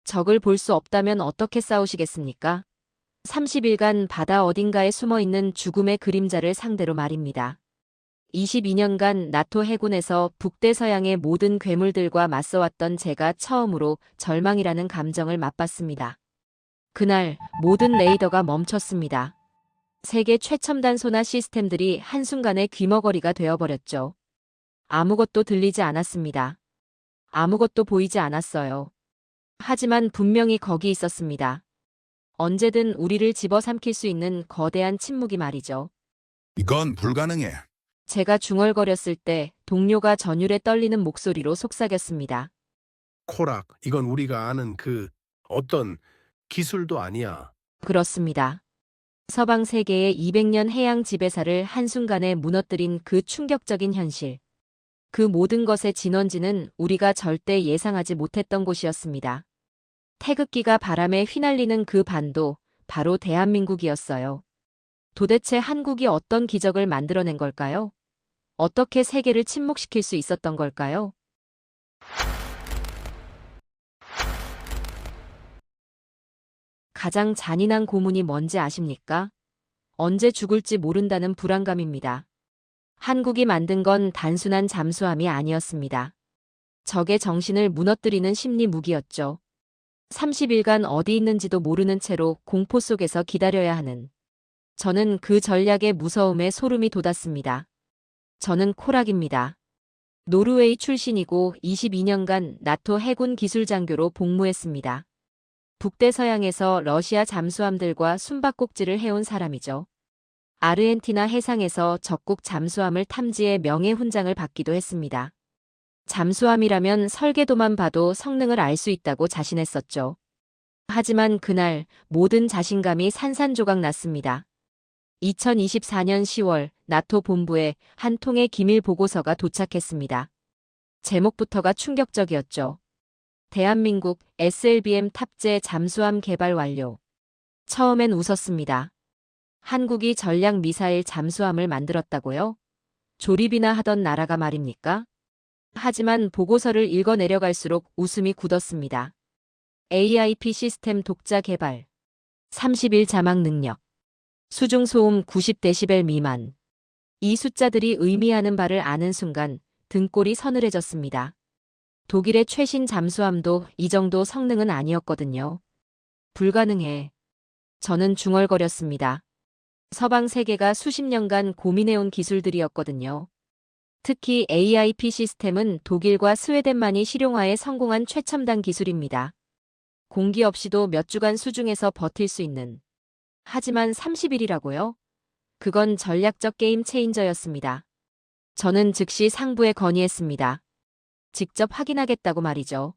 적을 볼 수 없다면 어떻게 싸우시겠습니까? 30일간 바다 어딘가에 숨어있는 죽음의 그림자를 상대로 말입니다. 22년간 나토 해군에서 북대서양의 모든 괴물들과 맞서왔던 제가 처음으로 절망이라는 감정을 맛봤습니다. 그날 모든 레이더가 멈췄습니다. 세계 최첨단 소나 시스템들이 한순간에 귀머거리가 되어버렸죠. 아무것도 들리지 않았습니다. 아무것도 보이지 않았어요. 하지만 분명히 거기 있었습니다. 언제든 우리를 집어삼킬 수 있는 거대한 침묵이 말이죠. 이건 불가능해. 제가 중얼거렸을 때 동료가 전율에 떨리는 목소리로 속삭였습니다. 코락, 이건 우리가 아는 그 어떤 기술도 아니야. 그렇습니다. 서방 세계의 200년 해양 지배사를 한순간에 무너뜨린 그 충격적인 현실. 그 모든 것의 진원지는 우리가 절대 예상하지 못했던 곳이었습니다. 태극기가 바람에 휘날리는 그 반도 바로 대한민국이었어요. 도대체 한국이 어떤 기적을 만들어낸 걸까요? 어떻게 세계를 침묵시킬 수 있었던 걸까요? 가장 잔인한 고문이 뭔지 아십니까? 언제 죽을지 모른다는 불안감입니다. 한국이 만든 건 단순한 잠수함이 아니었습니다. 적의 정신을 무너뜨리는 심리 무기였죠. 30일간 어디 있는지도 모르는 채로 공포 속에서 기다려야 하는. 저는 그 전략의 무서움에 소름이 돋았습니다. 저는 코락입니다. 노르웨이 출신이고 22년간 나토 해군 기술장교로 복무했습니다. 북대서양에서 러시아 잠수함들과 숨바꼭질을 해온 사람이죠. 아르헨티나 해상에서 적국 잠수함을 탐지해 명예훈장을 받기도 했습니다. 잠수함이라면 설계도만 봐도 성능을 알 수 있다고 자신했었죠. 하지만 그날 모든 자신감이 산산조각 났습니다. 2024년 10월 나토 본부에 한 통의 기밀 보고서가 도착했습니다. 제목부터가 충격적이었죠. 대한민국 SLBM 탑재 잠수함 개발 완료. 처음엔 웃었습니다. 한국이 전략 미사일 잠수함을 만들었다고요? 조립이나 하던 나라가 말입니까? 하지만 보고서를 읽어 내려갈수록 웃음이 굳었습니다. AIP 시스템 독자 개발. 30일 자막 능력. 수중 소음 90데시벨 미만. 이 숫자들이 의미하는 바를 아는 순간 등골이 서늘해졌습니다. 독일의 최신 잠수함도 이 정도 성능은 아니었거든요. 불가능해. 저는 중얼거렸습니다. 서방 세계가 수십 년간 고민해온 기술들이었거든요. 특히 AIP 시스템은 독일과 스웨덴만이 실용화에 성공한 최첨단 기술입니다. 공기 없이도 몇 주간 수중에서 버틸 수 있는. 하지만 30일이라고요? 그건 전략적 게임 체인저였습니다. 저는 즉시 상부에 건의했습니다. 직접 확인하겠다고 말이죠.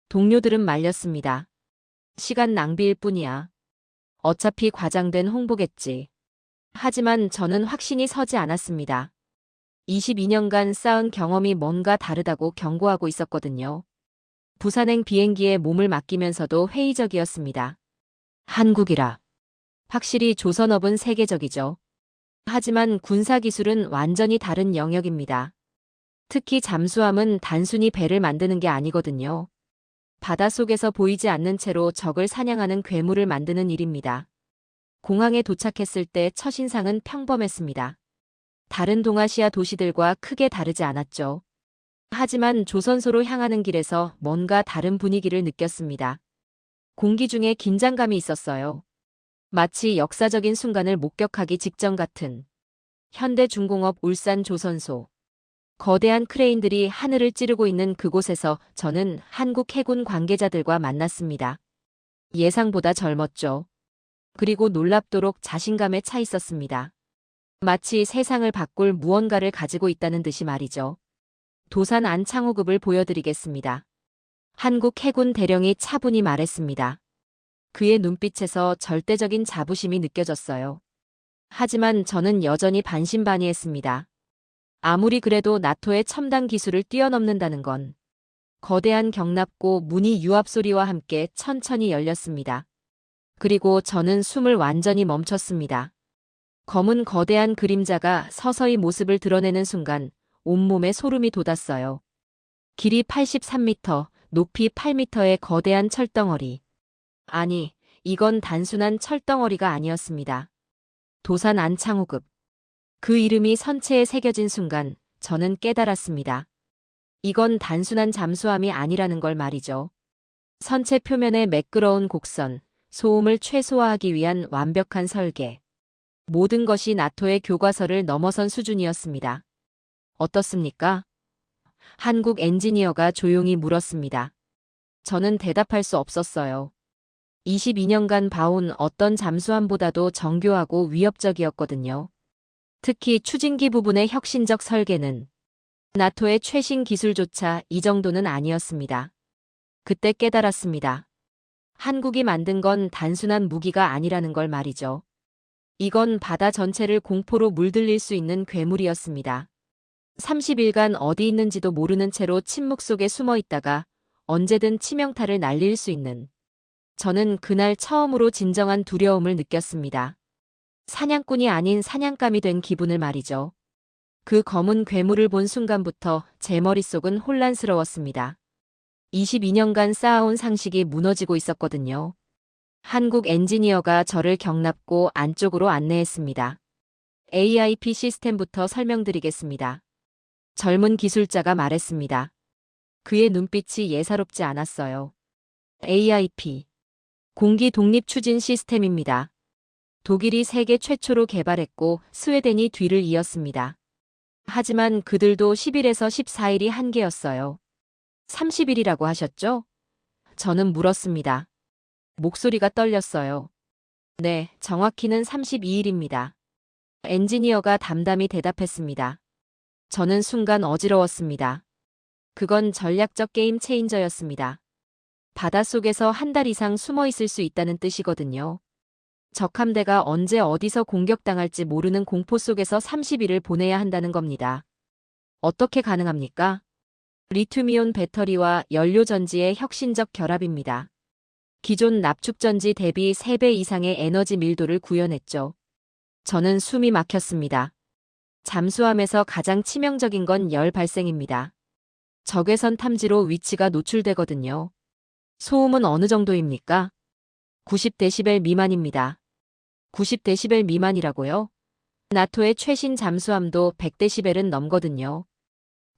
동료들은 말렸습니다. 시간 낭비일 뿐이야. 어차피 과장된 홍보겠지. 하지만 저는 확신이 서지 않았습니다. 22년간 쌓은 경험이 뭔가 다르다고 경고하고 있었거든요. 부산행 비행기에 몸을 맡기면서도 회의적이었습니다. 한국이라. 확실히 조선업은 세계적이죠. 하지만 군사기술은 완전히 다른 영역입니다. 특히 잠수함은 단순히 배를 만드는 게 아니거든요. 바닷속에서 보이지 않는 채로 적을 사냥하는 괴물을 만드는 일입니다. 공항에 도착했을 때 첫인상은 평범했습니다. 다른 동아시아 도시들과 크게 다르지 않았죠. 하지만 조선소로 향하는 길에서 뭔가 다른 분위기를 느꼈습니다. 공기 중에 긴장감이 있었어요. 마치 역사적인 순간을 목격하기 직전 같은. 현대중공업 울산 조선소. 거대한 크레인들이 하늘을 찌르고 있는 그곳에서 저는 한국 해군 관계자들과 만났습니다. 예상보다 젊었죠. 그리고 놀랍도록 자신감에 차 있었습니다. 마치 세상을 바꿀 무언가를 가지고 있다는 듯이 말이죠. 도산 안창호급을 보여드리겠습니다. 한국 해군 대령이 차분히 말했습니다. 그의 눈빛에서 절대적인 자부심이 느껴졌어요. 하지만 저는 여전히 반신반의했습니다. 아무리 그래도 나토의 첨단 기술을 뛰어넘는다는 건. 거대한 경납고 문이 유압 소리와 함께 천천히 열렸습니다. 그리고 저는 숨을 완전히 멈췄습니다. 검은 거대한 그림자가 서서히 모습을 드러내는 순간 온몸에 소름이 돋았어요. 길이 83m, 높이 8m의 거대한 철덩어리. 아니, 이건 단순한 철덩어리가 아니었습니다. 도산 안창호급. 그 이름이 선체에 새겨진 순간 저는 깨달았습니다. 이건 단순한 잠수함이 아니라는 걸 말이죠. 선체 표면의 매끄러운 곡선, 소음을 최소화하기 위한 완벽한 설계. 모든 것이 나토의 교과서를 넘어선 수준이었습니다. 어떻습니까? 한국 엔지니어가 조용히 물었습니다. 저는 대답할 수 없었어요. 22년간 봐온 어떤 잠수함보다도 정교하고 위협적이었거든요. 특히 추진기 부분의 혁신적 설계는 나토의 최신 기술조차 이 정도는 아니었습니다. 그때 깨달았습니다. 한국이 만든 건 단순한 무기가 아니라는 걸 말이죠. 이건 바다 전체를 공포로 물들일 수 있는 괴물이었습니다. 30일간 어디 있는지도 모르는 채로 침묵 속에 숨어 있다가 언제든 치명타를 날릴 수 있는. 저는 그날 처음으로 진정한 두려움을 느꼈습니다. 사냥꾼이 아닌 사냥감이 된 기분을 말이죠. 그 검은 괴물을 본 순간부터 제 머릿속은 혼란스러웠습니다. 22년간 쌓아온 상식이 무너지고 있었거든요. 한국 엔지니어가 저를 경납고 안쪽으로 안내했습니다. AIP 시스템부터 설명드리겠습니다. 젊은 기술자가 말했습니다. 그의 눈빛이 예사롭지 않았어요. AIP. 공기 독립 추진 시스템입니다. 독일이 세계 최초로 개발했고 스웨덴이 뒤를 이었습니다. 하지만 그들도 10일에서 14일이 한계였어요. 30일이라고 하셨죠? 저는 물었습니다. 목소리가 떨렸어요. 네, 정확히는 32일입니다. 엔지니어가 담담히 대답했습니다. 저는 순간 어지러웠습니다. 그건 전략적 게임 체인저였습니다. 바닷속에서 한 달 이상 숨어 있을 수 있다는 뜻이거든요. 적함대가 언제 어디서 공격당할지 모르는 공포 속에서 30일을 보내야 한다는 겁니다. 어떻게 가능합니까? 리튬이온 배터리와 연료전지의 혁신적 결합입니다. 기존 납축전지 대비 3배 이상의 에너지 밀도를 구현했죠. 저는 숨이 막혔습니다. 잠수함에서 가장 치명적인 건 열 발생입니다. 적외선 탐지로 위치가 노출되거든요. 소음은 어느 정도입니까? 90데시벨 미만입니다. 90데시벨 미만이라고요? 나토의 최신 잠수함도 100데시벨은 넘거든요.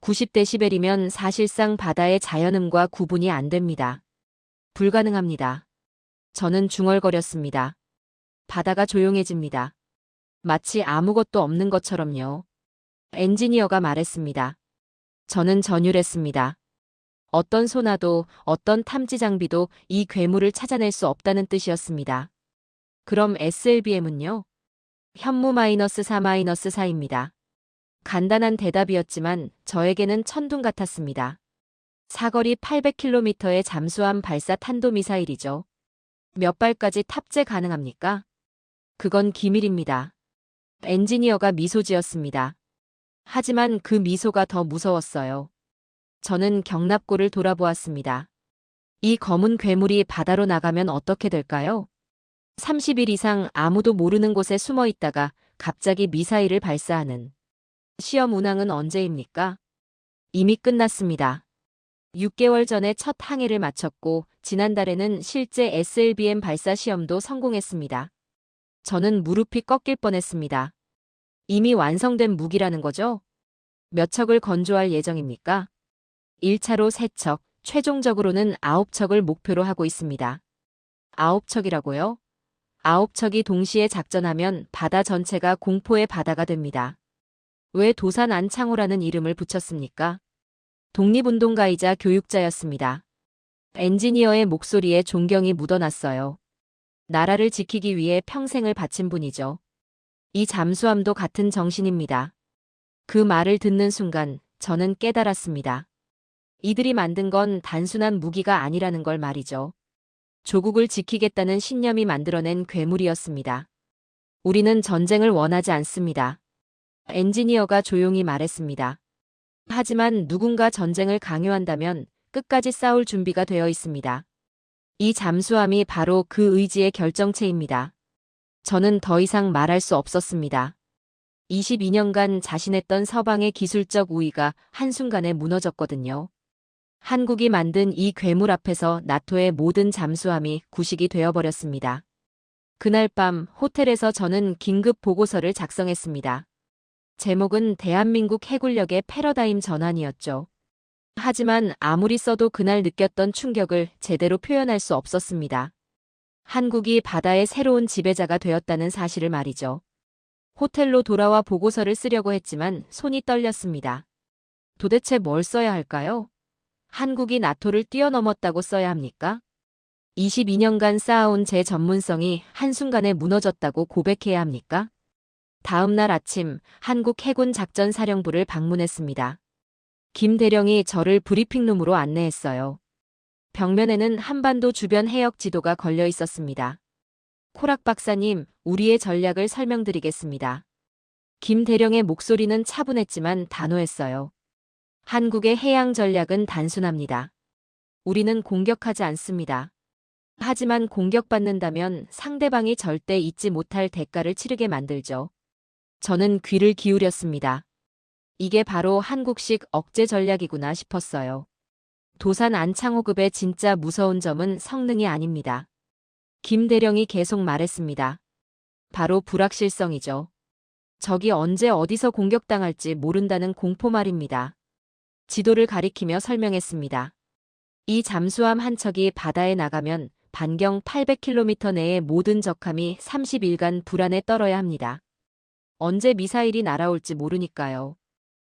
90데시벨이면 사실상 바다의 자연음과 구분이 안 됩니다. 불가능합니다. 저는 중얼거렸습니다. 바다가 조용해집니다. 마치 아무것도 없는 것처럼요. 엔지니어가 말했습니다. 저는 전율했습니다. 어떤 소나도 어떤 탐지 장비도 이 괴물을 찾아낼 수 없다는 뜻이었습니다. 그럼 SLBM은요? 현무 -4-4입니다. 간단한 대답이었지만 저에게는 천둥 같았습니다. 사거리 800km의 잠수함 발사 탄도미사일이죠. 몇 발까지 탑재 가능합니까? 그건 기밀입니다. 엔지니어가 미소 지었습니다. 하지만 그 미소가 더 무서웠어요. 저는 경납고를 돌아보았습니다. 이 검은 괴물이 바다로 나가면 어떻게 될까요? 30일 이상 아무도 모르는 곳에 숨어 있다가 갑자기 미사일을 발사하는. 시험 운항은 언제입니까? 이미 끝났습니다. 6개월 전에 첫 항해를 마쳤고 지난달에는 실제 SLBM 발사 시험도 성공했습니다. 저는 무릎이 꺾일 뻔했습니다. 이미 완성된 무기라는 거죠? 몇 척을 건조할 예정입니까? 1차로 3척, 최종적으로는 9척을 목표로 하고 있습니다. 9척이라고요? 9척이 동시에 작전하면 바다 전체가 공포의 바다가 됩니다. 왜 도산 안창호라는 이름을 붙였습니까? 독립운동가이자 교육자였습니다. 엔지니어의 목소리에 존경이 묻어났어요. 나라를 지키기 위해 평생을 바친 분이죠. 이 잠수함도 같은 정신입니다. 그 말을 듣는 순간 저는 깨달았습니다. 이들이 만든 건 단순한 무기가 아니라는 걸 말이죠. 조국을 지키겠다는 신념이 만들어낸 괴물이었습니다. 우리는 전쟁을 원하지 않습니다. 엔지니어가 조용히 말했습니다. 하지만 누군가 전쟁을 강요한다면 끝까지 싸울 준비가 되어 있습니다. 이 잠수함이 바로 그 의지의 결정체입니다. 저는 더 이상 말할 수 없었습니다. 22년간 자신했던 서방의 기술적 우위가 한순간에 무너졌거든요. 한국이 만든 이 괴물 앞에서 나토의 모든 잠수함이 구식이 되어버렸습니다. 그날 밤 호텔에서 저는 긴급 보고서를 작성했습니다. 제목은 대한민국 해군력의 패러다임 전환이었죠. 하지만 아무리 써도 그날 느꼈던 충격을 제대로 표현할 수 없었습니다. 한국이 바다의 새로운 지배자가 되었다는 사실을 말이죠. 호텔로 돌아와 보고서를 쓰려고 했지만 손이 떨렸습니다. 도대체 뭘 써야 할까요? 한국이 나토를 뛰어넘었다고 써야 합니까? 22년간 쌓아온 제 전문성이 한순간에 무너졌다고 고백해야 합니까? 다음 날 아침 한국 해군 작전사령부를 방문했습니다. 김 대령이 저를 브리핑룸으로 안내했어요. 벽면에는 한반도 주변 해역 지도가 걸려 있었습니다. 코락 박사님, 우리의 전략을 설명드리겠습니다. 김 대령의 목소리는 차분했지만 단호했어요. 한국의 해양 전략은 단순합니다. 우리는 공격하지 않습니다. 하지만 공격받는다면 상대방이 절대 잊지 못할 대가를 치르게 만들죠. 저는 귀를 기울였습니다. 이게 바로 한국식 억제 전략이구나 싶었어요. 도산 안창호급의 진짜 무서운 점은 성능이 아닙니다. 김 대령이 계속 말했습니다. 바로 불확실성이죠. 적이 언제 어디서 공격당할지 모른다는 공포 말입니다. 지도를 가리키며 설명했습니다. 이 잠수함 한 척이 바다에 나가면 반경 800km 내의 모든 적함이 30일간 불안에 떨어야 합니다. 언제 미사일이 날아올지 모르니까요.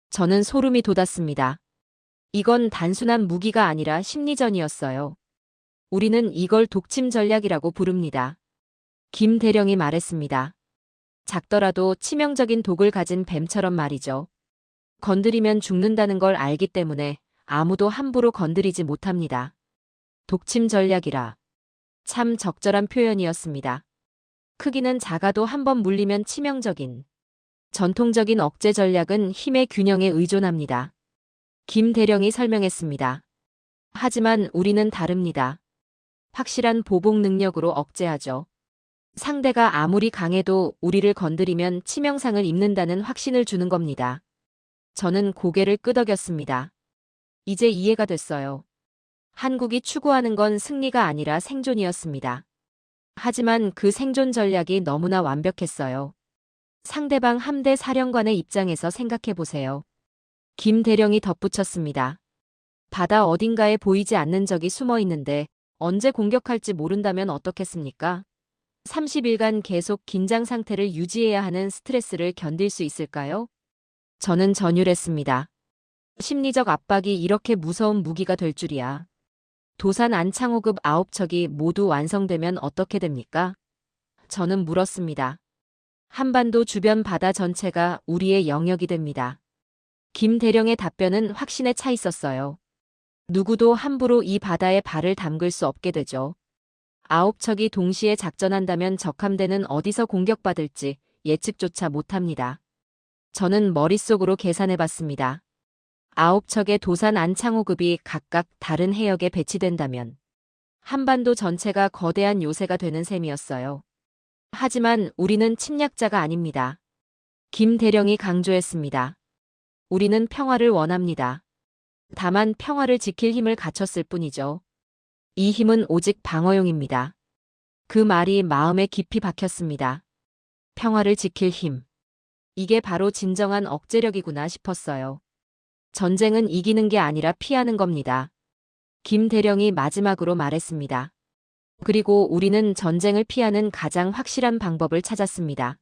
저는 소름이 돋았습니다. 이건 단순한 무기가 아니라 심리전이었어요. 우리는 이걸 독침 전략이라고 부릅니다. 김 대령이 말했습니다. 작더라도 치명적인 독을 가진 뱀처럼 말이죠. 건드리면 죽는다는 걸 알기 때문에 아무도 함부로 건드리지 못합니다. 독침 전략이라. 참 적절한 표현이었습니다. 크기는 작아도 한번 물리면 치명적인. 전통적인 억제 전략은 힘의 균형에 의존합니다. 김 대령이 설명했습니다. 하지만 우리는 다릅니다. 확실한 보복 능력으로 억제하죠. 상대가 아무리 강해도 우리를 건드리면 치명상을 입는다는 확신을 주는 겁니다. 저는 고개를 끄덕였습니다. 이제 이해가 됐어요. 한국이 추구하는 건 승리가 아니라 생존이었습니다. 하지만 그 생존 전략이 너무나 완벽했어요. 상대방 함대 사령관의 입장에서 생각해 보세요. 김 대령이 덧붙였습니다. 바다 어딘가에 보이지 않는 적이 숨어 있는데 언제 공격할지 모른다면 어떻겠습니까? 30일간 계속 긴장 상태를 유지해야 하는 스트레스를 견딜 수 있을까요? 저는 전율했습니다. 심리적 압박이 이렇게 무서운 무기가 될 줄이야. 도산 안창호급 9척이 모두 완성되면 어떻게 됩니까? 저는 물었습니다. 한반도 주변 바다 전체가 우리의 영역이 됩니다. 김 대령의 답변은 확신에 차 있었어요. 누구도 함부로 이 바다에 발을 담글 수 없게 되죠. 9척이 동시에 작전한다면 적함대는 어디서 공격받을지 예측조차 못합니다. 저는 머릿속으로 계산해봤습니다. 9척의 도산 안창호급이 각각 다른 해역에 배치된다면 한반도 전체가 거대한 요새가 되는 셈이었어요. 하지만 우리는 침략자가 아닙니다. 김 대령이 강조했습니다. 우리는 평화를 원합니다. 다만 평화를 지킬 힘을 갖췄을 뿐이죠. 이 힘은 오직 방어용입니다. 그 말이 마음에 깊이 박혔습니다. 평화를 지킬 힘. 이게 바로 진정한 억제력이구나 싶었어요. 전쟁은 이기는 게 아니라 피하는 겁니다. 김 대령이 마지막으로 말했습니다. 그리고 우리는 전쟁을 피하는 가장 확실한 방법을 찾았습니다.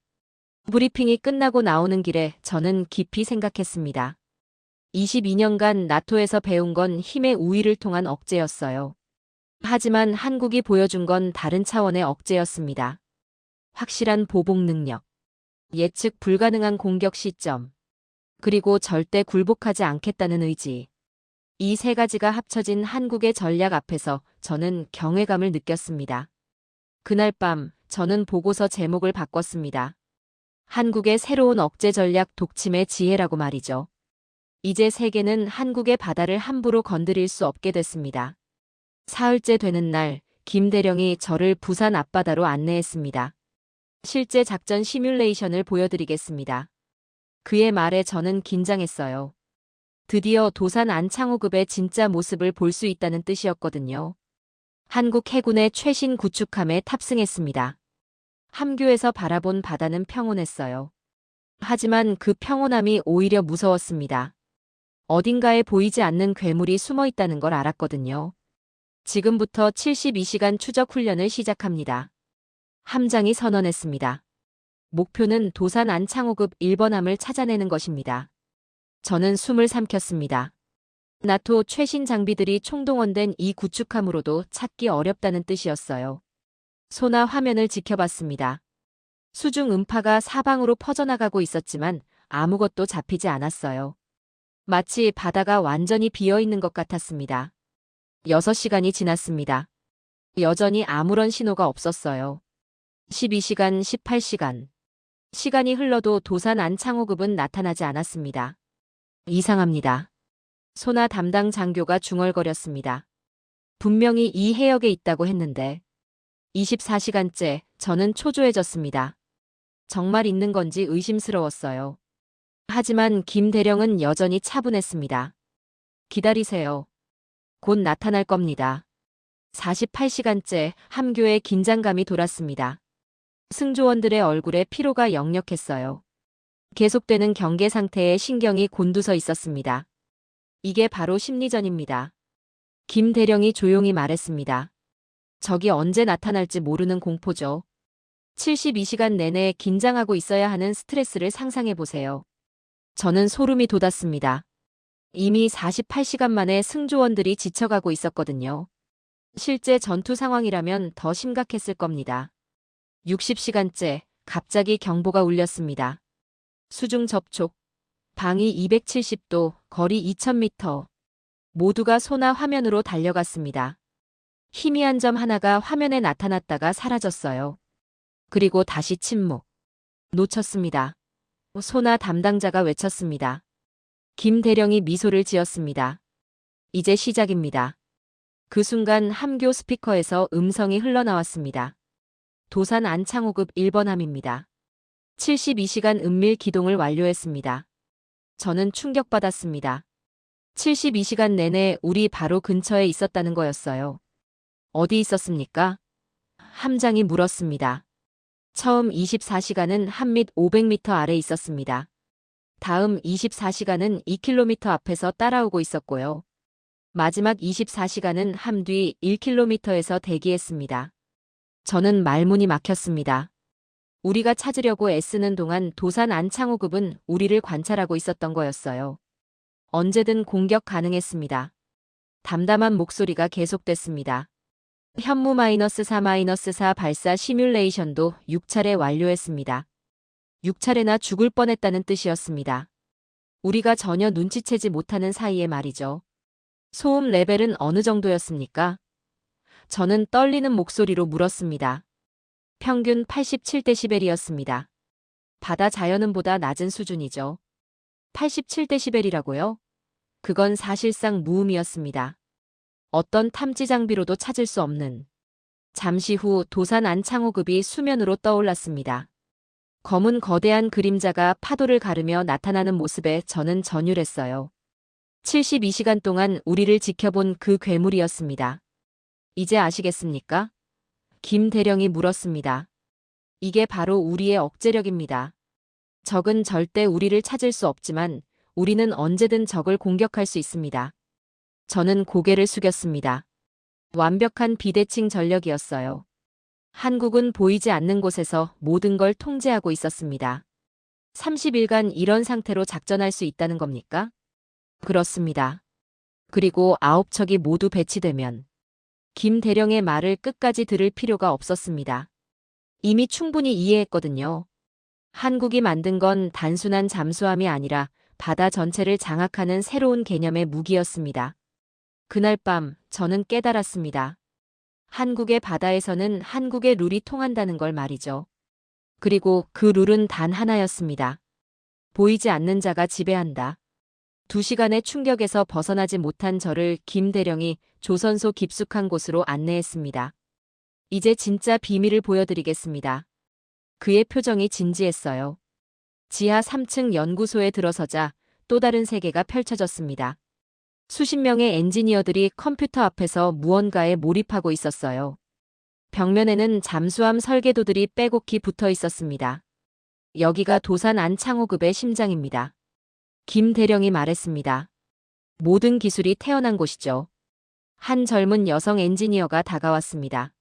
브리핑이 끝나고 나오는 길에 저는 깊이 생각했습니다. 22년간 나토에서 배운 건 힘의 우위를 통한 억제였어요. 하지만 한국이 보여준 건 다른 차원의 억제였습니다. 확실한 보복 능력, 예측 불가능한 공격 시점, 그리고 절대 굴복하지 않겠다는 의지. 이 세 가지가 합쳐진 한국의 전략 앞에서 저는 경외감을 느꼈습니다. 그날 밤 저는 보고서 제목을 바꿨습니다. 한국의 새로운 억제 전략 독침의 지혜라고 말이죠. 이제 세계는 한국의 바다를 함부로 건드릴 수 없게 됐습니다. 사흘째 되는 날, 김 대령이 저를 부산 앞바다로 안내했습니다. 실제 작전 시뮬레이션을 보여드리겠습니다. 그의 말에 저는 긴장했어요. 드디어 도산 안창호급의 진짜 모습을 볼 수 있다는 뜻이었거든요. 한국 해군의 최신 구축함에 탑승했습니다. 함교에서 바라본 바다는 평온했어요. 하지만 그 평온함이 오히려 무서웠습니다. 어딘가에 보이지 않는 괴물이 숨어 있다는 걸 알았거든요. 지금부터 72시간 추적 훈련을 시작합니다. 함장이 선언했습니다. 목표는 도산 안창호급 1번함을 찾아내는 것입니다. 저는 숨을 삼켰습니다. 나토 최신 장비들이 총동원된 이 구축함으로도 찾기 어렵다는 뜻이었어요. 소나 화면을 지켜봤습니다. 수중 음파가 사방으로 퍼져나가고 있었지만 아무것도 잡히지 않았어요. 마치 바다가 완전히 비어있는 것 같았습니다. 6시간이 지났습니다. 여전히 아무런 신호가 없었어요. 12시간, 18시간. 시간이 흘러도 도산 안창호급은 나타나지 않았습니다. 이상합니다. 소나 담당 장교가 중얼거렸습니다. 분명히 이 해역에 있다고 했는데 24시간째 저는 초조해졌습니다. 정말 있는 건지 의심스러웠어요. 하지만 김 대령은 여전히 차분했습니다. 기다리세요. 곧 나타날 겁니다. 48시간째 함교에 긴장감이 돌았습니다. 승조원들의 얼굴에 피로가 역력했어요. 계속되는 경계 상태에 신경이 곤두서 있었습니다. 이게 바로 심리전입니다. 김 대령이 조용히 말했습니다. 적이 언제 나타날지 모르는 공포죠. 72시간 내내 긴장하고 있어야 하는 스트레스를 상상해 보세요. 저는 소름이 돋았습니다. 이미 48시간 만에 승조원들이 지쳐가고 있었거든요. 실제 전투 상황이라면 더 심각했을 겁니다. 60시간째 갑자기 경보가 울렸습니다. 수중 접촉, 방위 270도, 거리 2000m. 모두가 소나 화면으로 달려갔습니다. 희미한 점 하나가 화면에 나타났다가 사라졌어요. 그리고 다시 침묵. 놓쳤습니다. 소나 담당자가 외쳤습니다. 김 대령이 미소를 지었습니다. 이제 시작입니다. 그 순간 함교 스피커에서 음성이 흘러나왔습니다. 도산 안창호급 1번함입니다. 72시간 은밀 기동을 완료했습니다. 저는 충격받았습니다. 72시간 내내 우리 바로 근처에 있었다는 거였어요. 어디 있었습니까? 함장이 물었습니다. 처음 24시간은 함밑 500m 아래 있었습니다. 다음 24시간은 2km 앞에서 따라오고 있었고요. 마지막 24시간은 함 뒤 1km에서 대기했습니다. 저는 말문이 막혔습니다. 우리가 찾으려고 애쓰는 동안 도산 안창호급은 우리를 관찰하고 있었던 거였어요. 언제든 공격 가능했습니다. 담담한 목소리가 계속됐습니다. 현무 -4-4 발사 시뮬레이션도 6차례 완료했습니다. 6차례나 죽을 뻔했다는 뜻이었습니다. 우리가 전혀 눈치채지 못하는 사이에 말이죠. 소음 레벨은 어느 정도였습니까? 저는 떨리는 목소리로 물었습니다. 평균 87데시벨이었습니다. 바다 자연음보다 낮은 수준이죠. 87데시벨이라고요? 그건 사실상 무음이었습니다. 어떤 탐지 장비로도 찾을 수 없는. 잠시 후 도산 안창호급이 수면으로 떠올랐습니다. 검은 거대한 그림자가 파도를 가르며 나타나는 모습에 저는 전율했어요. 72시간 동안 우리를 지켜본 그 괴물이었습니다. 이제 아시겠습니까? 김 대령이 물었습니다. 이게 바로 우리의 억제력입니다. 적은 절대 우리를 찾을 수 없지만 우리는 언제든 적을 공격할 수 있습니다. 저는 고개를 숙였습니다. 완벽한 비대칭 전력이었어요. 한국은 보이지 않는 곳에서 모든 걸 통제하고 있었습니다. 30일간 이런 상태로 작전할 수 있다는 겁니까? 그렇습니다. 그리고 9척이 모두 배치되면 김 대령의 말을 끝까지 들을 필요가 없었습니다. 이미 충분히 이해했거든요. 한국이 만든 건 단순한 잠수함이 아니라 바다 전체를 장악하는 새로운 개념의 무기였습니다. 그날 밤 저는 깨달았습니다. 한국의 바다에서는 한국의 룰이 통한다는 걸 말이죠. 그리고 그 룰은 단 하나였습니다. 보이지 않는 자가 지배한다. 2시간의 충격에서 벗어나지 못한 저를 김 대령이 조선소 깊숙한 곳으로 안내했습니다. 이제 진짜 비밀을 보여드리겠습니다. 그의 표정이 진지했어요. 지하 3층 연구소에 들어서자 또 다른 세계가 펼쳐졌습니다. 수십 명의 엔지니어들이 컴퓨터 앞에서 무언가에 몰입하고 있었어요. 벽면에는 잠수함 설계도들이 빼곡히 붙어 있었습니다. 여기가 도산 안창호급의 심장입니다. 김 대령이 말했습니다. 모든 기술이 태어난 곳이죠. 한 젊은 여성 엔지니어가 다가왔습니다.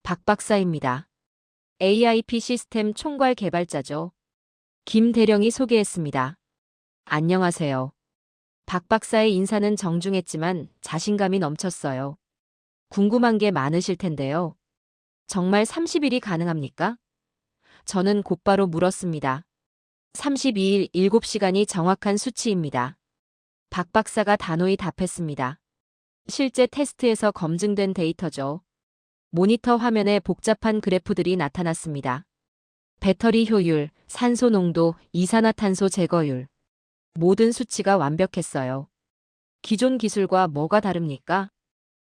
박 박사입니다. AIP 시스템 총괄 개발자죠. 김 대령이 소개했습니다. 안녕하세요. 박 박사의 인사는 정중했지만 자신감이 넘쳤어요. 궁금한 게 많으실 텐데요. 정말 30일이 가능합니까? 저는 곧바로 물었습니다. 32일 7시간이 정확한 수치입니다. 박 박사가 단호히 답했습니다. 실제 테스트에서 검증된 데이터죠. 모니터 화면에 복잡한 그래프들이 나타났습니다. 배터리 효율, 산소 농도, 이산화탄소 제거율. 모든 수치가 완벽했어요. 기존 기술과 뭐가 다릅니까?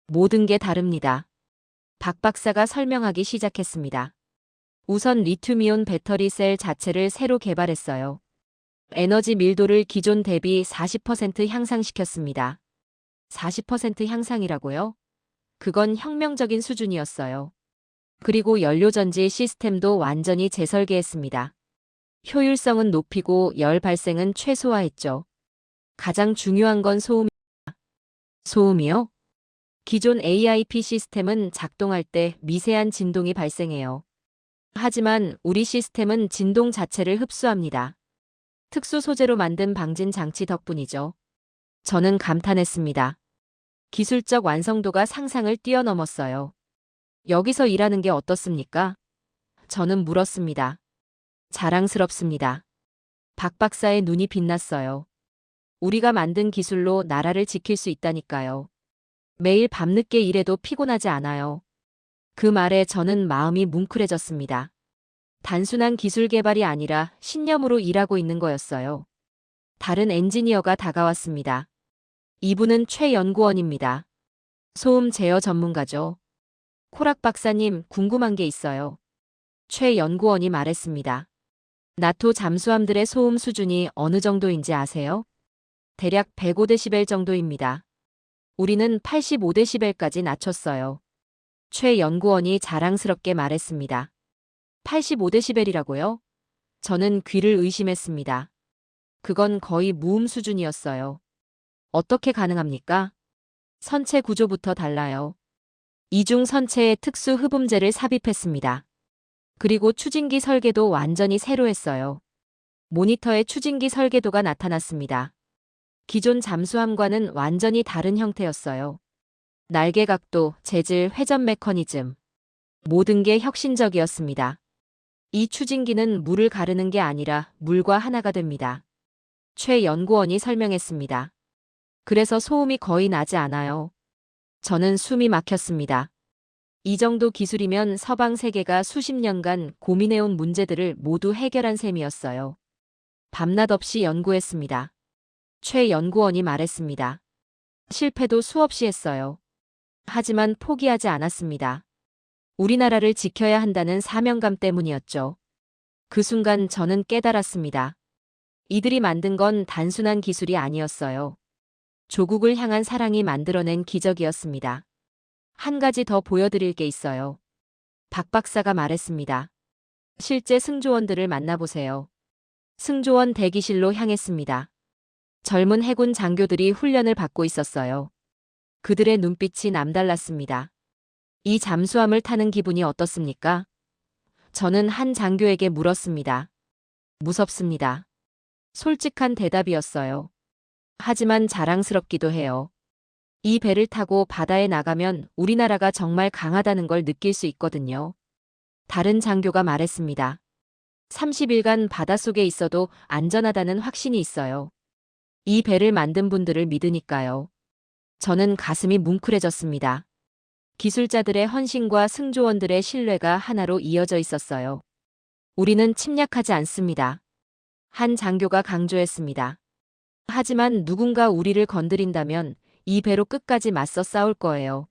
모든 게 다릅니다. 박 박사가 설명하기 시작했습니다. 우선 리튬이온 배터리 셀 자체를 새로 개발했어요. 에너지 밀도를 기존 대비 40% 향상시켰습니다. 40% 향상이라고요? 그건 혁명적인 수준이었어요. 그리고 연료전지 시스템도 완전히 재설계했습니다. 효율성은 높이고 열 발생은 최소화했죠. 가장 중요한 건 소음입니다. 소음이요? 기존 AIP 시스템은 작동할 때 미세한 진동이 발생해요. 하지만 우리 시스템은 진동 자체를 흡수합니다. 특수 소재로 만든 방진 장치 덕분이죠. 저는 감탄했습니다. 기술적 완성도가 상상을 뛰어넘었어요. 여기서 일하는 게 어떻습니까? 저는 물었습니다. 자랑스럽습니다. 박 박사의 눈이 빛났어요. 우리가 만든 기술로 나라를 지킬 수 있다니까요. 매일 밤늦게 일해도 피곤하지 않아요. 그 말에 저는 마음이 뭉클해졌습니다. 단순한 기술 개발이 아니라 신념으로 일하고 있는 거였어요. 다른 엔지니어가 다가왔습니다. 이분은 최 연구원입니다. 소음 제어 전문가죠. 코락 박사님, 궁금한 게 있어요. 최 연구원이 말했습니다. 나토 잠수함들의 소음 수준이 어느 정도인지 아세요? 대략 105데시벨 정도입니다. 우리는 85데시벨까지 낮췄어요. 최 연구원이 자랑스럽게 말했습니다. 85데시벨이라고요? 저는 귀를 의심했습니다. 그건 거의 무음 수준이었어요. 어떻게 가능합니까? 선체 구조부터 달라요. 이중 선체에 특수 흡음재를 삽입했습니다. 그리고 추진기 설계도 완전히 새로 했어요. 모니터에 추진기 설계도가 나타났습니다. 기존 잠수함과는 완전히 다른 형태였어요. 날개 각도, 재질, 회전 메커니즘. 모든 게 혁신적이었습니다. 이 추진기는 물을 가르는 게 아니라 물과 하나가 됩니다. 최 연구원이 설명했습니다. 그래서 소음이 거의 나지 않아요. 저는 숨이 막혔습니다. 이 정도 기술이면 서방 세계가 수십 년간 고민해온 문제들을 모두 해결한 셈이었어요. 밤낮 없이 연구했습니다. 최 연구원이 말했습니다. 실패도 수없이 했어요. 하지만 포기하지 않았습니다. 우리나라를 지켜야 한다는 사명감 때문이었죠. 그 순간 저는 깨달았습니다. 이들이 만든 건 단순한 기술이 아니었어요. 조국을 향한 사랑이 만들어낸 기적이었습니다. 한 가지 더 보여드릴 게 있어요. 박 박사가 말했습니다. 실제 승조원들을 만나보세요. 승조원 대기실로 향했습니다. 젊은 해군 장교들이 훈련을 받고 있었어요. 그들의 눈빛이 남달랐습니다. 이 잠수함을 타는 기분이 어떻습니까? 저는 한 장교에게 물었습니다. 무섭습니다. 솔직한 대답이었어요. 하지만 자랑스럽기도 해요. 이 배를 타고 바다에 나가면 우리나라가 정말 강하다는 걸 느낄 수 있거든요. 다른 장교가 말했습니다. 30일간 바닷속에 있어도 안전하다는 확신이 있어요. 이 배를 만든 분들을 믿으니까요. 저는 가슴이 뭉클해졌습니다. 기술자들의 헌신과 승조원들의 신뢰가 하나로 이어져 있었어요. 우리는 침략하지 않습니다. 한 장교가 강조했습니다. 하지만 누군가 우리를 건드린다면 이 배로 끝까지 맞서 싸울 거예요.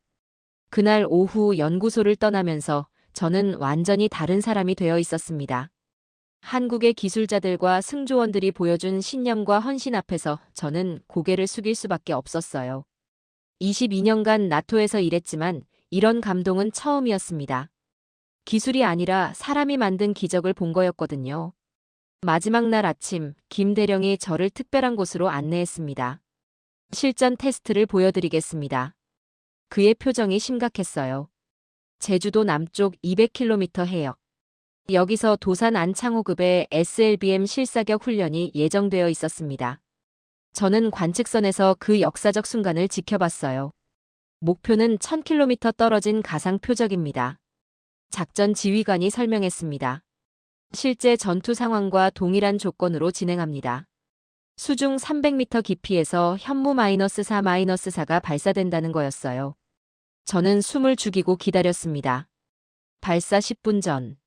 그날 오후 연구소를 떠나면서 저는 완전히 다른 사람이 되어 있었습니다. 한국의 기술자들과 승조원들이 보여준 신념과 헌신 앞에서 저는 고개를 숙일 수밖에 없었어요. 22년간 나토에서 일했지만 이런 감동은 처음이었습니다. 기술이 아니라 사람이 만든 기적을 본 거였거든요. 마지막 날 아침, 김 대령이 저를 특별한 곳으로 안내했습니다. 실전 테스트를 보여드리겠습니다. 그의 표정이 심각했어요. 제주도 남쪽 200km 해역. 여기서 도산 안창호급의 SLBM 실사격 훈련이 예정되어 있었습니다. 저는 관측선에서 그 역사적 순간을 지켜봤어요. 목표는 1000km 떨어진 가상 표적입니다. 작전 지휘관이 설명했습니다. 실제 전투 상황과 동일한 조건으로 진행합니다. 수중 300m 깊이에서 현무 -4-4가 발사된다는 거였어요. 저는 숨을 죽이고 기다렸습니다. 발사 10분 전.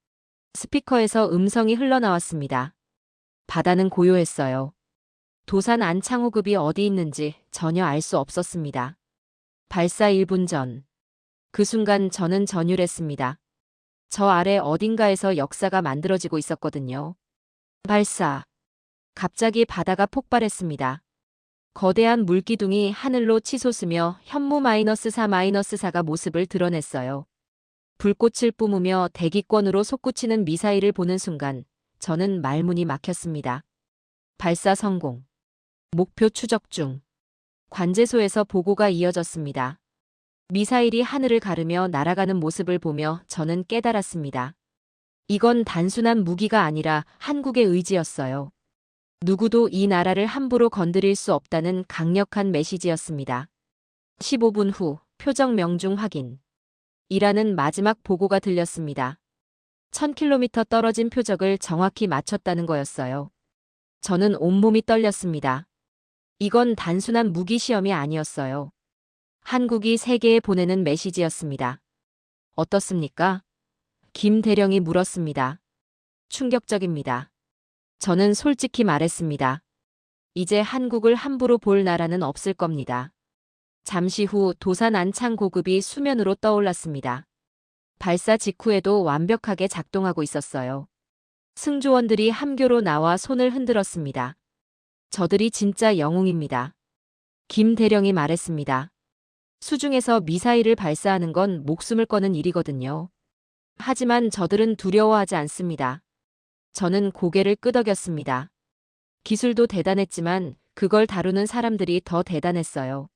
스피커에서 음성이 흘러나왔습니다. 바다는 고요했어요. 도산 안창호급이 어디 있는지 전혀 알 수 없었습니다. 발사 1분 전. 그 순간 저는 전율했습니다. 저 아래 어딘가에서 역사가 만들어지고 있었거든요. 발사. 갑자기 바다가 폭발했습니다. 거대한 물기둥이 하늘로 치솟으며 현무 -4-4가 모습을 드러냈어요. 불꽃을 뿜으며 대기권으로 솟구치는 미사일을 보는 순간 저는 말문이 막혔습니다. 발사 성공. 목표 추적 중. 관제소에서 보고가 이어졌습니다. 미사일이 하늘을 가르며 날아가는 모습을 보며 저는 깨달았습니다. 이건 단순한 무기가 아니라 한국의 의지였어요. 누구도 이 나라를 함부로 건드릴 수 없다는 강력한 메시지였습니다. 15분 후 표적 명중 확인. 이라는 마지막 보고가 들렸습니다. 1000km 떨어진 표적을 정확히 맞췄다는 거였어요. 저는 온몸이 떨렸습니다. 이건 단순한 무기 시험이 아니었어요. 한국이 세계에 보내는 메시지였습니다. 어떻습니까? 김 대령이 물었습니다. 충격적입니다. 저는 솔직히 말했습니다. 이제 한국을 함부로 볼 나라는 없을 겁니다. 잠시 후 도산 안창고급이 수면으로 떠올랐습니다. 발사 직후에도 완벽하게 작동하고 있었어요. 승조원들이 함교로 나와 손을 흔들었습니다. 저들이 진짜 영웅입니다. 김 대령이 말했습니다. 수중에서 미사일을 발사하는 건 목숨을 거는 일이거든요. 하지만 저들은 두려워하지 않습니다. 저는 고개를 끄덕였습니다. 기술도 대단했지만 그걸 다루는 사람들이 더 대단했어요.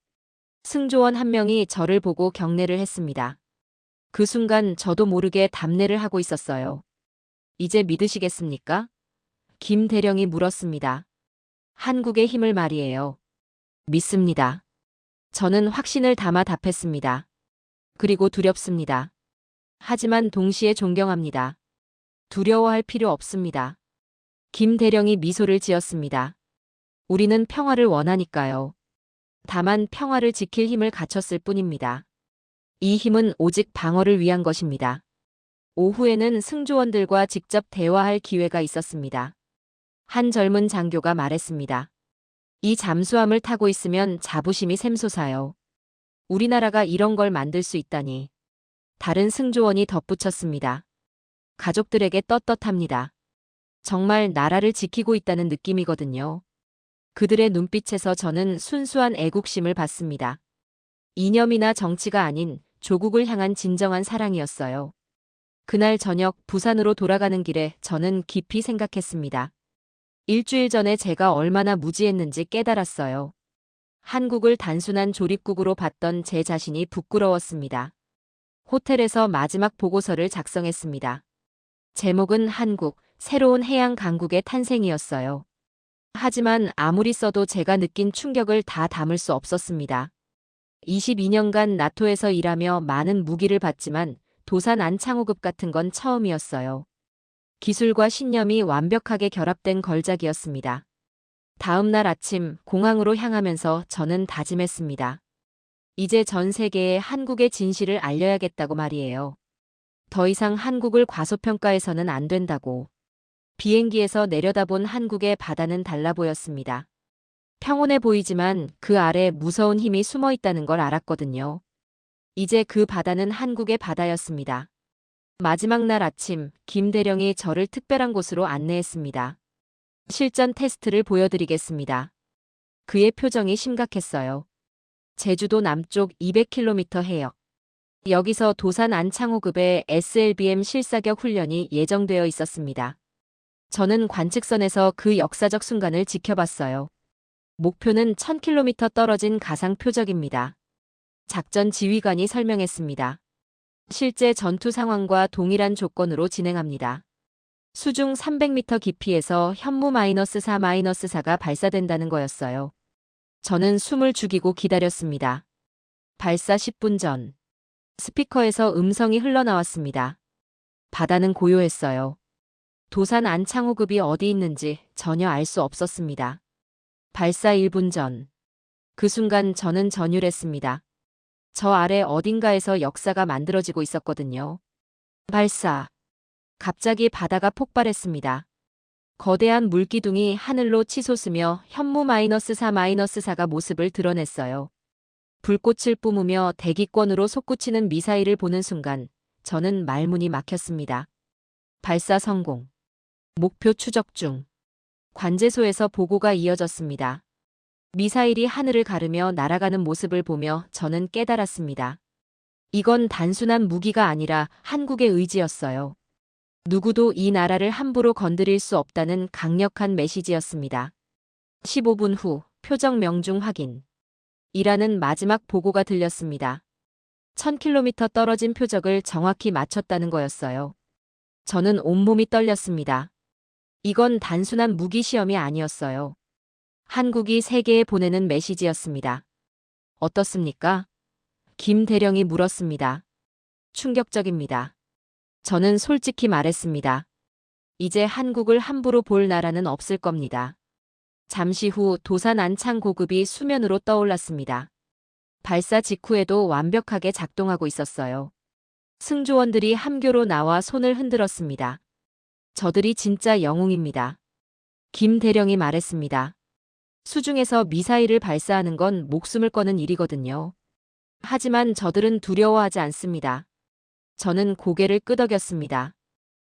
승조원 한 명이 저를 보고 경례를 했습니다. 그 순간 저도 모르게 답례를 하고 있었어요. 이제 믿으시겠습니까? 김 대령이 물었습니다. 한국의 힘을 말이에요. 믿습니다. 저는 확신을 담아 답했습니다. 그리고 두렵습니다. 하지만 동시에 존경합니다. 두려워할 필요 없습니다. 김 대령이 미소를 지었습니다. 우리는 평화를 원하니까요. 다만 평화를 지킬 힘을 갖췄을 뿐입니다. 이 힘은 오직 방어를 위한 것입니다. 오후에는 승조원들과 직접 대화할 기회가 있었습니다. 한 젊은 장교가 말했습니다. 이 잠수함을 타고 있으면 자부심이 샘솟아요. 우리나라가 이런 걸 만들 수 있다니. 다른 승조원이 덧붙였습니다. 가족들에게 떳떳합니다. 정말 나라를 지키고 있다는 느낌이거든요. 그들의 눈빛에서 저는 순수한 애국심을 봤습니다. 이념이나 정치가 아닌 조국을 향한 진정한 사랑이었어요. 그날 저녁 부산으로 돌아가는 길에 저는 깊이 생각했습니다. 일주일 전에 제가 얼마나 무지했는지 깨달았어요. 한국을 단순한 조립국으로 봤던 제 자신이 부끄러웠습니다. 호텔에서 마지막 보고서를 작성했습니다. 제목은 한국, 새로운 해양 강국의 탄생이었어요. 하지만 아무리 써도 제가 느낀 충격을 다 담을 수 없었습니다. 22년간 나토에서 일하며 많은 무기를 봤지만 도산 안창호급 같은 건 처음이었어요. 기술과 신념이 완벽하게 결합된 걸작이었습니다. 다음 날 아침 공항으로 향하면서 저는 다짐했습니다. 이제 전 세계에 한국의 진실을 알려야겠다고 말이에요. 더 이상 한국을 과소평가해서는 안 된다고. 비행기에서 내려다본 한국의 바다는 달라 보였습니다. 평온해 보이지만 그 아래 무서운 힘이 숨어 있다는 걸 알았거든요. 이제 그 바다는 한국의 바다였습니다. 마지막 날 아침, 김 대령이 저를 특별한 곳으로 안내했습니다. 실전 테스트를 보여드리겠습니다. 그의 표정이 심각했어요. 제주도 남쪽 200km 해역. 여기서 도산 안창호급의 SLBM 실사격 훈련이 예정되어 있었습니다. 저는 관측선에서 그 역사적 순간을 지켜봤어요. 목표는 1000km 떨어진 가상 표적입니다. 작전 지휘관이 설명했습니다. 실제 전투 상황과 동일한 조건으로 진행합니다. 수중 300m 깊이에서 현무 -4-4가 발사된다는 거였어요. 저는 숨을 죽이고 기다렸습니다. 발사 10분 전. 스피커에서 음성이 흘러나왔습니다. 바다는 고요했어요. 도산 안창호급이 어디 있는지 전혀 알 수 없었습니다. 발사 1분 전. 그 순간 저는 전율했습니다. 저 아래 어딘가에서 역사가 만들어지고 있었거든요. 발사. 갑자기 바다가 폭발했습니다. 거대한 물기둥이 하늘로 치솟으며 현무 -4-4가 모습을 드러냈어요. 불꽃을 뿜으며 대기권으로 솟구치는 미사일을 보는 순간 저는 말문이 막혔습니다. 발사 성공. 목표 추적 중. 관제소에서 보고가 이어졌습니다. 미사일이 하늘을 가르며 날아가는 모습을 보며 저는 깨달았습니다. 이건 단순한 무기가 아니라 한국의 의지였어요. 누구도 이 나라를 함부로 건드릴 수 없다는 강력한 메시지였습니다. 15분 후 표적 명중 확인. 이라는 마지막 보고가 들렸습니다. 1000km 떨어진 표적을 정확히 맞췄다는 거였어요. 저는 온몸이 떨렸습니다. 이건 단순한 무기 시험이 아니었어요. 한국이 세계에 보내는 메시지였습니다. 어떻습니까? 김 대령이 물었습니다. 충격적입니다. 저는 솔직히 말했습니다. 이제 한국을 함부로 볼 나라는 없을 겁니다. 잠시 후 도산 안창 고급이 수면으로 떠올랐습니다. 발사 직후에도 완벽하게 작동하고 있었어요. 승조원들이 함교로 나와 손을 흔들었습니다. 저들이 진짜 영웅입니다. 김 대령이 말했습니다. 수중에서 미사일을 발사하는 건 목숨을 거는 일이거든요. 하지만 저들은 두려워하지 않습니다. 저는 고개를 끄덕였습니다.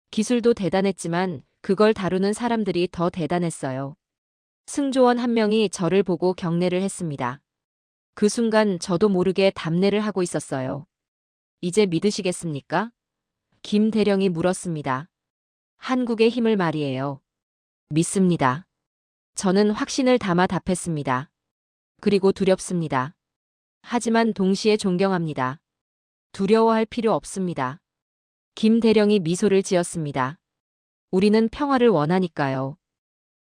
기술도 대단했지만 그걸 다루는 사람들이 더 대단했어요. 승조원 한 명이 저를 보고 경례를 했습니다. 그 순간 저도 모르게 답례를 하고 있었어요. 이제 믿으시겠습니까? 김 대령이 물었습니다. 한국의 힘을 말이에요. 믿습니다. 저는 확신을 담아 답했습니다. 그리고 두렵습니다. 하지만 동시에 존경합니다. 두려워할 필요 없습니다. 김 대령이 미소를 지었습니다. 우리는 평화를 원하니까요.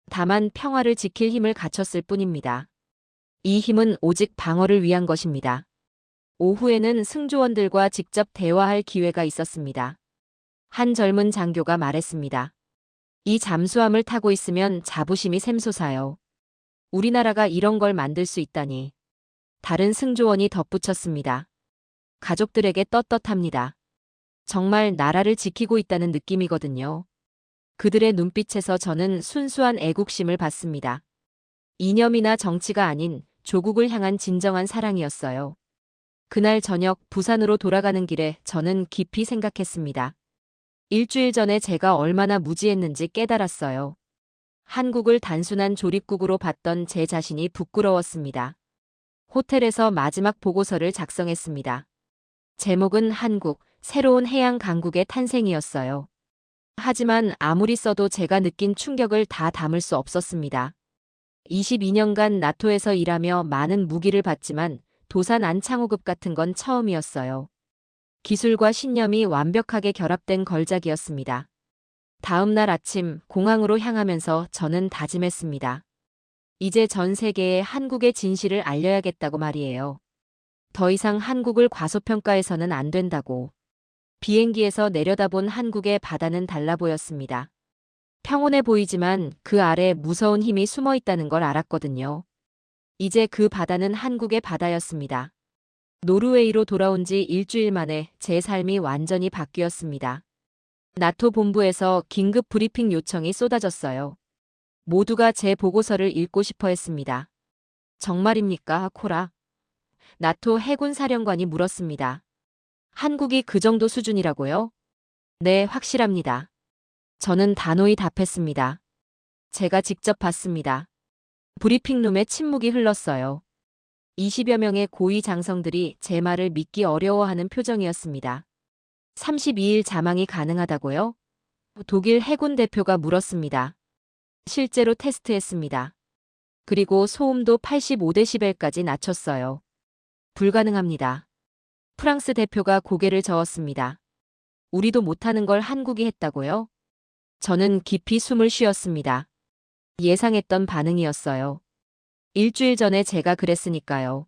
다만 평화를 지킬 힘을 갖췄을 뿐입니다. 이 힘은 오직 방어를 위한 것입니다. 오후에는 승조원들과 직접 대화할 기회가 있었습니다. 한 젊은 장교가 말했습니다. 이 잠수함을 타고 있으면 자부심이 샘솟아요. 우리나라가 이런 걸 만들 수 있다니. 다른 승조원이 덧붙였습니다. 가족들에게 떳떳합니다. 정말 나라를 지키고 있다는 느낌이거든요. 그들의 눈빛에서 저는 순수한 애국심을 봤습니다. 이념이나 정치가 아닌 조국을 향한 진정한 사랑이었어요. 그날 저녁 부산으로 돌아가는 길에 저는 깊이 생각했습니다. 일주일 전에 제가 얼마나 무지했는지 깨달았어요. 한국을 단순한 조립국으로 봤던 제 자신이 부끄러웠습니다. 호텔에서 마지막 보고서를 작성했습니다. 제목은 한국, 새로운 해양 강국의 탄생이었어요. 하지만 아무리 써도 제가 느낀 충격을 다 담을 수 없었습니다. 22년간 나토에서 일하며 많은 무기를 봤지만 도산 안창호급 같은 건 처음이었어요. 기술과 신념이 완벽하게 결합된 걸작이었습니다. 다음 날 아침 공항으로 향하면서 저는 다짐했습니다. 이제 전 세계에 한국의 진실을 알려야겠다고 말이에요. 더 이상 한국을 과소평가해서는 안 된다고. 비행기에서 내려다본 한국의 바다는 달라 보였습니다. 평온해 보이지만 그 아래 무서운 힘이 숨어 있다는 걸 알았거든요. 이제 그 바다는 한국의 바다였습니다. 노르웨이로 돌아온 지 일주일 만에 제 삶이 완전히 바뀌었습니다. 나토 본부에서 긴급 브리핑 요청이 쏟아졌어요. 모두가 제 보고서를 읽고 싶어 했습니다. 정말입니까, 코라? 나토 해군 사령관이 물었습니다. 한국이 그 정도 수준이라고요? 네, 확실합니다. 저는 단호히 답했습니다. 제가 직접 봤습니다. 브리핑룸에 침묵이 흘렀어요. 20여 명의 고위 장성들이 제 말을 믿기 어려워하는 표정이었습니다. 32일 자망이 가능하다고요? 독일 해군 대표가 물었습니다. 실제로 테스트했습니다. 그리고 소음도 85데시벨까지 낮췄어요. 불가능합니다. 프랑스 대표가 고개를 저었습니다. 우리도 못하는 걸 한국이 했다고요? 저는 깊이 숨을 쉬었습니다. 예상했던 반응이었어요. 일주일 전에 제가 그랬으니까요.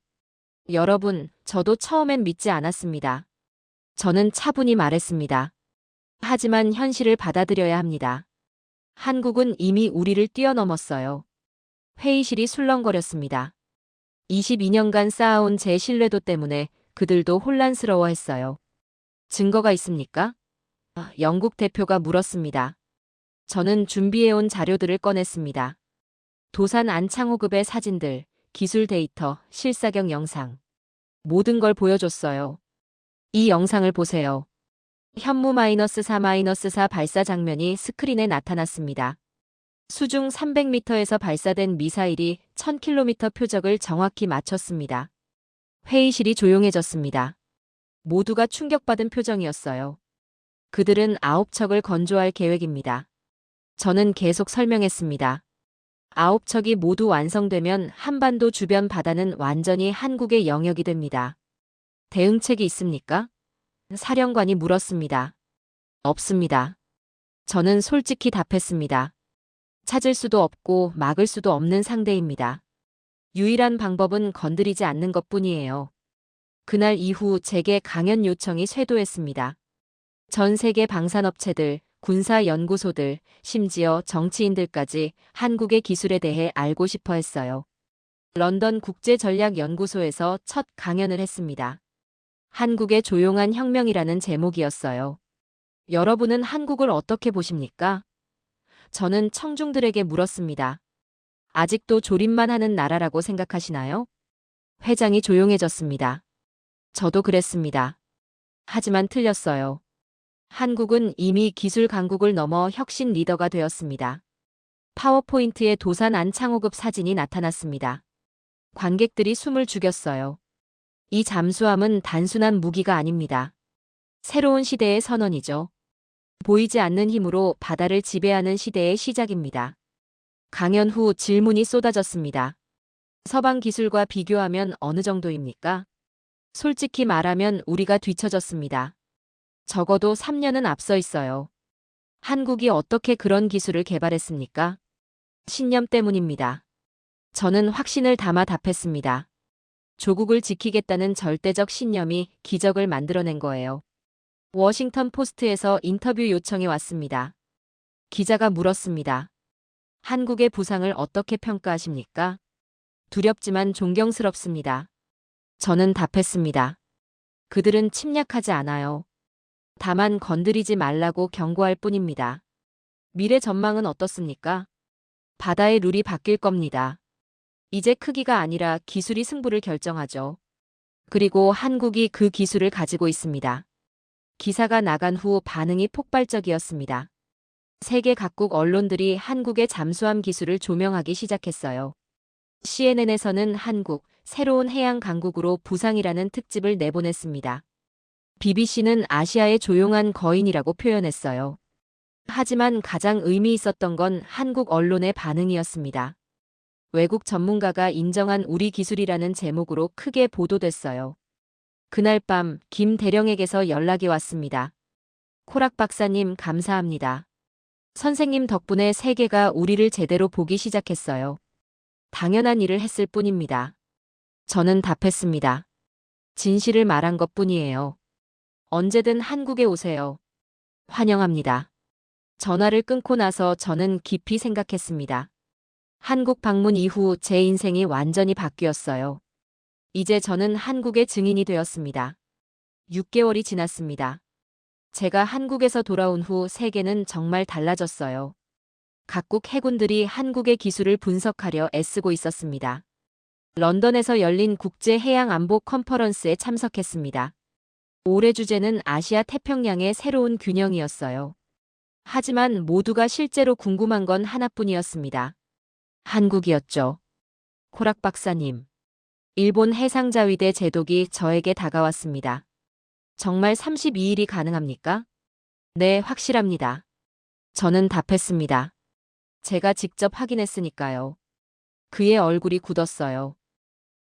여러분, 저도 처음엔 믿지 않았습니다. 저는 차분히 말했습니다. 하지만 현실을 받아들여야 합니다. 한국은 이미 우리를 뛰어넘었어요. 회의실이 술렁거렸습니다. 22년간 쌓아온 제 신뢰도 때문에 그들도 혼란스러워했어요. 증거가 있습니까? 영국 대표가 물었습니다. 저는 준비해온 자료들을 꺼냈습니다. 도산 안창호급의 사진들, 기술 데이터, 실사격 영상. 모든 걸 보여줬어요. 이 영상을 보세요. 현무 -4-4 발사 장면이 스크린에 나타났습니다. 수중 300m에서 발사된 미사일이 1000km 표적을 정확히 맞췄습니다. 회의실이 조용해졌습니다. 모두가 충격받은 표정이었어요. 그들은 9척을 건조할 계획입니다. 저는 계속 설명했습니다. 9척이 모두 완성되면 한반도 주변 바다는 완전히 한국의 영역이 됩니다. 대응책이 있습니까? 사령관이 물었습니다. 없습니다. 저는 솔직히 답했습니다. 찾을 수도 없고 막을 수도 없는 상대입니다. 유일한 방법은 건드리지 않는 것뿐이에요. 그날 이후 제게 강연 요청이 쇄도했습니다. 전 세계 방산업체들, 군사연구소들, 심지어 정치인들까지 한국의 기술에 대해 알고 싶어 했어요. 런던 국제전략연구소에서 첫 강연을 했습니다. 한국의 조용한 혁명이라는 제목이었어요. 여러분은 한국을 어떻게 보십니까? 저는 청중들에게 물었습니다. 아직도 조립만 하는 나라라고 생각하시나요? 회장이 조용해졌습니다. 저도 그랬습니다. 하지만 틀렸어요. 한국은 이미 기술 강국을 넘어 혁신 리더가 되었습니다. 파워포인트에 도산 안창호급 사진이 나타났습니다. 관객들이 숨을 죽였어요. 이 잠수함은 단순한 무기가 아닙니다. 새로운 시대의 선언이죠. 보이지 않는 힘으로 바다를 지배하는 시대의 시작입니다. 강연 후 질문이 쏟아졌습니다. 서방 기술과 비교하면 어느 정도입니까? 솔직히 말하면 우리가 뒤처졌습니다. 적어도 3년은 앞서 있어요. 한국이 어떻게 그런 기술을 개발했습니까? 신념 때문입니다. 저는 확신을 담아 답했습니다. 조국을 지키겠다는 절대적 신념이 기적을 만들어낸 거예요. 워싱턴 포스트에서 인터뷰 요청이 왔습니다. 기자가 물었습니다. 한국의 부상을 어떻게 평가하십니까? 두렵지만 존경스럽습니다. 저는 답했습니다. 그들은 침략하지 않아요. 다만 건드리지 말라고 경고할 뿐입니다. 미래 전망은 어떻습니까? 바다의 룰이 바뀔 겁니다. 이제 크기가 아니라 기술이 승부를 결정하죠. 그리고 한국이 그 기술을 가지고 있습니다. 기사가 나간 후 반응이 폭발적이었습니다. 세계 각국 언론들이 한국의 잠수함 기술을 조명하기 시작했어요. CNN에서는 한국, 새로운 해양 강국으로 부상이라는 특집을 내보냈습니다. BBC는 아시아의 조용한 거인이라고 표현했어요. 하지만 가장 의미 있었던 건 한국 언론의 반응이었습니다. 외국 전문가가 인정한 우리 기술이라는 제목으로 크게 보도됐어요. 그날 밤 김 대령에게서 연락이 왔습니다. 코락 박사님 감사합니다. 선생님 덕분에 세계가 우리를 제대로 보기 시작했어요. 당연한 일을 했을 뿐입니다. 저는 답했습니다. 진실을 말한 것뿐이에요. 언제든 한국에 오세요. 환영합니다. 전화를 끊고 나서 저는 깊이 생각했습니다. 한국 방문 이후 제 인생이 완전히 바뀌었어요. 이제 저는 한국의 증인이 되었습니다. 6개월이 지났습니다. 제가 한국에서 돌아온 후 세계는 정말 달라졌어요. 각국 해군들이 한국의 기술을 분석하려 애쓰고 있었습니다. 런던에서 열린 국제 해양 안보 컨퍼런스에 참석했습니다. 올해 주제는 아시아 태평양의 새로운 균형이었어요. 하지만 모두가 실제로 궁금한 건 하나뿐이었습니다. 한국이었죠. 코락 박사님. 일본 해상자위대 제독이 저에게 다가왔습니다. 정말 32일이 가능합니까? 네, 확실합니다. 저는 답했습니다. 제가 직접 확인했으니까요. 그의 얼굴이 굳었어요.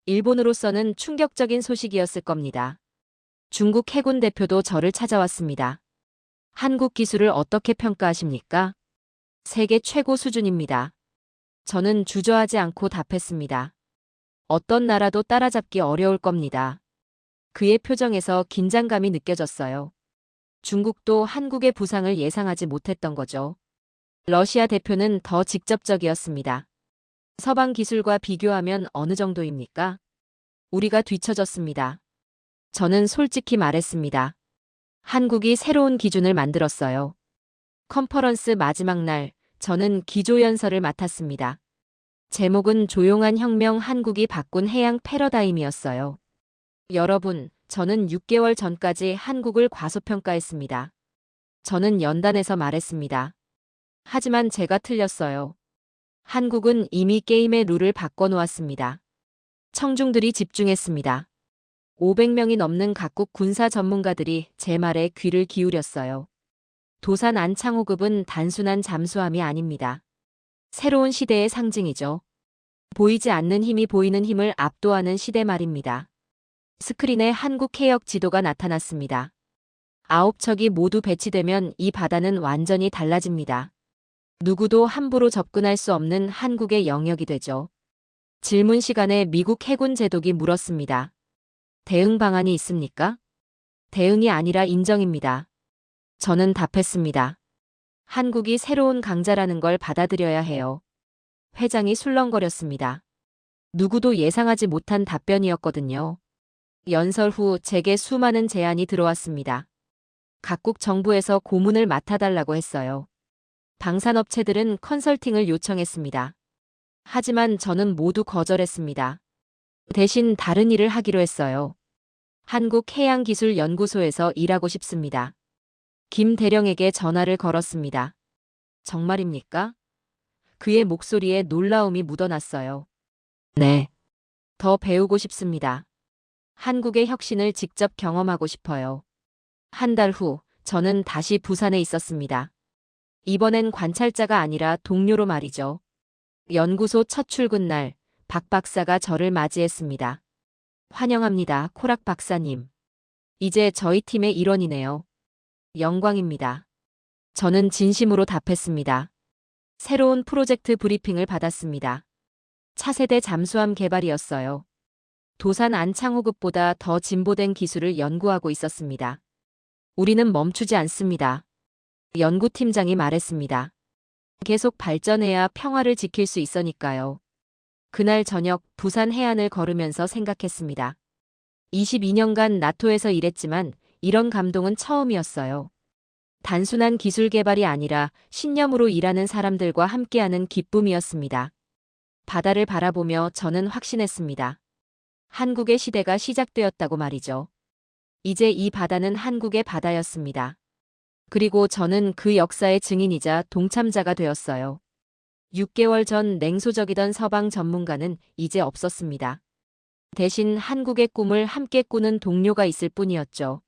일본으로서는 충격적인 소식이었을 겁니다. 중국 해군 대표도 저를 찾아왔습니다. 한국 기술을 어떻게 평가하십니까? 세계 최고 수준입니다. 저는 주저하지 않고 답했습니다. 어떤 나라도 따라잡기 어려울 겁니다. 그의 표정에서 긴장감이 느껴졌어요. 중국도 한국의 부상을 예상하지 못했던 거죠. 러시아 대표는 더 직접적이었습니다. 서방 기술과 비교하면 어느 정도입니까? 우리가 뒤처졌습니다. 저는 솔직히 말했습니다. 한국이 새로운 기준을 만들었어요. 컨퍼런스 마지막 날, 저는 기조연설을 맡았습니다. 제목은 조용한 혁명 한국이 바꾼 해양 패러다임이었어요. 여러분, 저는 6개월 전까지 한국을 과소평가했습니다. 저는 연단에서 말했습니다. 하지만 제가 틀렸어요. 한국은 이미 게임의 룰을 바꿔놓았습니다. 청중들이 집중했습니다. 500명이 넘는 각국 군사 전문가들이 제 말에 귀를 기울였어요. 도산 안창호급은 단순한 잠수함이 아닙니다. 새로운 시대의 상징이죠. 보이지 않는 힘이 보이는 힘을 압도하는 시대 말입니다. 스크린에 한국 해역 지도가 나타났습니다. 9척이 모두 배치되면 이 바다는 완전히 달라집니다. 누구도 함부로 접근할 수 없는 한국의 영역이 되죠. 질문 시간에 미국 해군 제독이 물었습니다. 대응 방안이 있습니까? 대응이 아니라 인정입니다. 저는 답했습니다. 한국이 새로운 강자라는 걸 받아들여야 해요. 회장이 술렁거렸습니다. 누구도 예상하지 못한 답변이었거든요. 연설 후 제게 수많은 제안이 들어왔습니다. 각국 정부에서 고문을 맡아달라고 했어요. 방산업체들은 컨설팅을 요청했습니다. 하지만 저는 모두 거절했습니다. 대신 다른 일을 하기로 했어요. 한국해양기술연구소에서 일하고 싶습니다. 김 대령에게 전화를 걸었습니다. 정말입니까? 그의 목소리에 놀라움이 묻어났어요. 네. 더 배우고 싶습니다. 한국의 혁신을 직접 경험하고 싶어요. 한 달 후, 저는 다시 부산에 있었습니다. 이번엔 관찰자가 아니라 동료로 말이죠. 연구소 첫 출근 날, 박 박사가 저를 맞이했습니다. 환영합니다, 코락 박사님. 이제 저희 팀의 일원이네요. 영광입니다. 저는 진심으로 답했습니다. 새로운 프로젝트 브리핑을 받았습니다. 차세대 잠수함 개발이었어요. 도산 안창호급보다 더 진보된 기술을 연구하고 있었습니다. 우리는 멈추지 않습니다. 연구팀장이 말했습니다. 계속 발전해야 평화를 지킬 수 있으니까요. 그날 저녁 부산 해안을 걸으면서 생각했습니다. 22년간 나토에서 일했지만 이런 감동은 처음이었어요. 단순한 기술 개발이 아니라 신념으로 일하는 사람들과 함께하는 기쁨이었습니다. 바다를 바라보며 저는 확신했습니다. 한국의 시대가 시작되었다고 말이죠. 이제 이 바다는 한국의 바다였습니다. 그리고 저는 그 역사의 증인이자 동참자가 되었어요. 6개월 전 냉소적이던 서방 전문가는 이제 없었습니다. 대신 한국의 꿈을 함께 꾸는 동료가 있을 뿐이었죠.